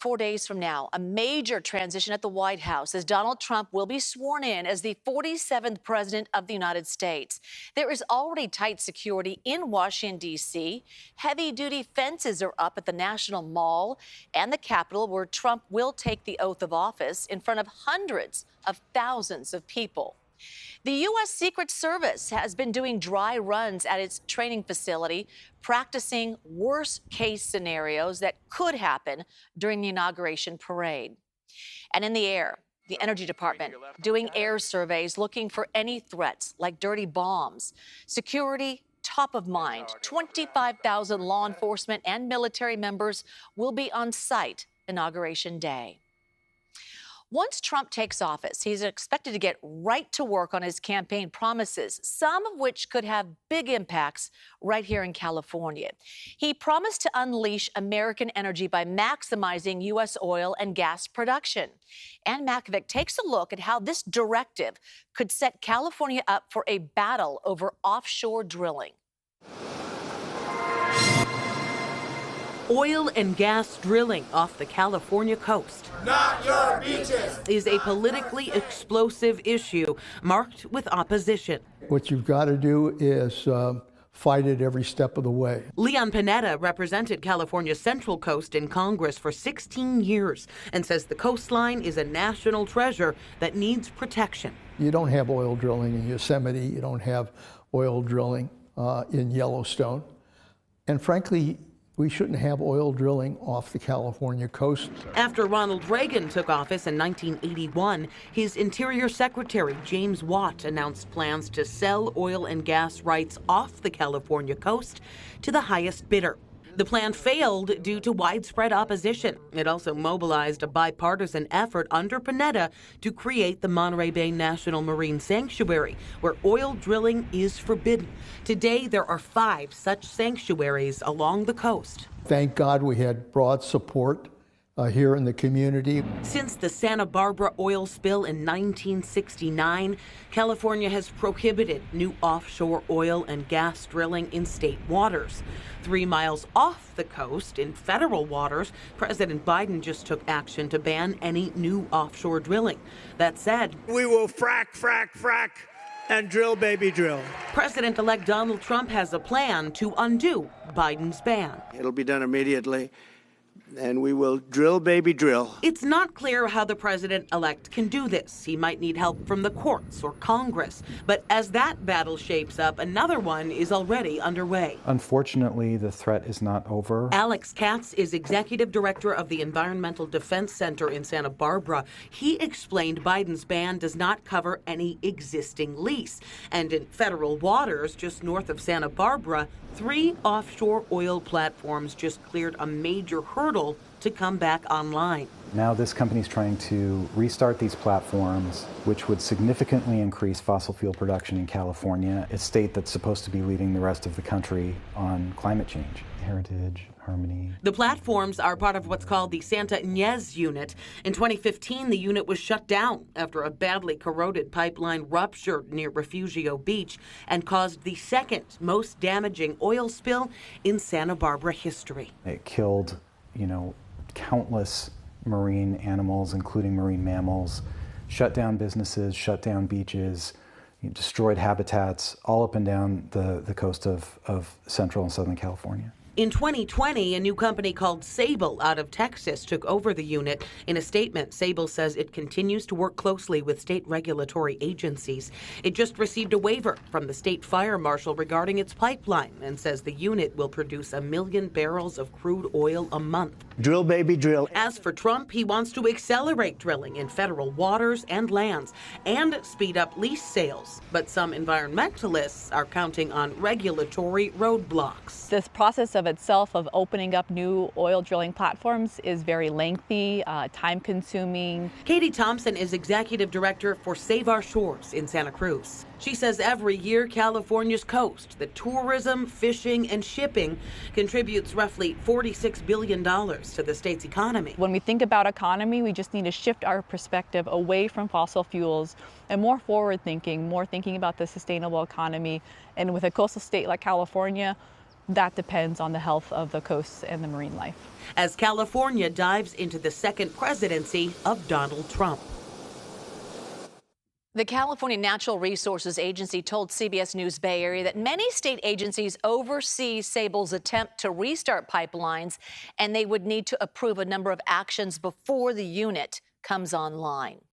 4 days from now, a major transition at the White House as Donald Trump will be sworn in as the 47th president of the United States. There is already tight security in Washington, D.C. Heavy-duty fences are up at the National Mall and the Capitol, where Trump will take the oath of office in front of hundreds of thousands of people. The U.S. Secret Service has been doing dry runs at its training facility, practicing worst-case scenarios that could happen during the inauguration parade. And in the air, the Energy Department doing air surveys looking for any threats like dirty bombs. Security top of mind. 25,000 law enforcement and military members will be on site Inauguration Day. Once Trump takes office, he's expected to get right to work on his campaign promises, some of which could have big impacts right here in California. He promised to unleash American energy by maximizing U.S. oil and gas production. And Makovec takes a look at how this directive could set California up for a battle over offshore drilling. Oil and gas drilling off the California coast. Not your beaches! Is a politically explosive issue marked with opposition. What you've got to do is fight it every step of the way. Leon Panetta represented California's Central Coast in Congress for 16 years and says the coastline is a national treasure that needs protection. You don't have oil drilling in Yosemite. You don't have oil drilling in Yellowstone. And frankly, we shouldn't have oil drilling off the California coast. After Ronald Reagan took office in 1981, his Interior Secretary, James Watt, announced plans to sell oil and gas rights off the California coast to the highest bidder. The plan failed due to widespread opposition. It also mobilized a bipartisan effort under Panetta to create the Monterey Bay National Marine Sanctuary, where oil drilling is forbidden. Today, there are 5 such sanctuaries along the coast. Thank God we had broad support here in the community. Since the Santa Barbara oil spill in 1969, California has prohibited new offshore oil and gas drilling in state waters. 3 miles off the coast in federal waters, President Biden just took action to ban any new offshore drilling. That said, we will frack, and drill, baby, drill. President-elect Donald Trump has a plan to undo Biden's ban. It'll be done immediately, and we will drill, baby, drill. It's not clear how the president-elect can do this. He might need help from the courts or Congress. But as that battle shapes up, another one is already underway. Unfortunately, the threat is not over. Alex Katz is executive director of the Environmental Defense Center in Santa Barbara. He explained Biden's ban does not cover any existing lease. And in federal waters just north of Santa Barbara, 3 offshore oil platforms just cleared a major hurdle to come back online. Now this company is trying to restart these platforms, which would significantly increase fossil fuel production in California, a state that's supposed to be leading the rest of the country on climate change. Heritage, harmony. The platforms are part of what's called the Santa Ynez unit. In 2015, the unit was shut down after a badly corroded pipeline ruptured near Refugio Beach and caused the second most damaging oil spill in Santa Barbara history. It killed, countless marine animals, including marine mammals, shut down businesses, shut down beaches, destroyed habitats all up and down the coast of Central and Southern California. In 2020, a new company called Sable out of Texas took over the unit. In a statement, Sable says it continues to work closely with state regulatory agencies. It just received a waiver from the state fire marshal regarding its pipeline and says the unit will produce 1 million barrels of crude oil a month. Drill, baby, drill. As for Trump, he wants to accelerate drilling in federal waters and lands and speed up lease sales. But some environmentalists are counting on regulatory roadblocks. This process of itself of opening up new oil drilling platforms is very lengthy, time-consuming. Katie Thompson is executive director for Save Our Shores in Santa Cruz. She says every year California's coast, the tourism, fishing, and shipping contributes roughly $46 billion to the state's economy. When we think about economy, we just need to shift our perspective away from fossil fuels and more forward-thinking, more thinking about the sustainable economy. And with a coastal state like California, that depends on the health of the coasts and the marine life. As California dives into the second presidency of Donald Trump. The California Natural Resources Agency told CBS News Bay Area that many state agencies oversee Sable's attempt to restart pipelines, and they would need to approve a number of actions before the unit comes online.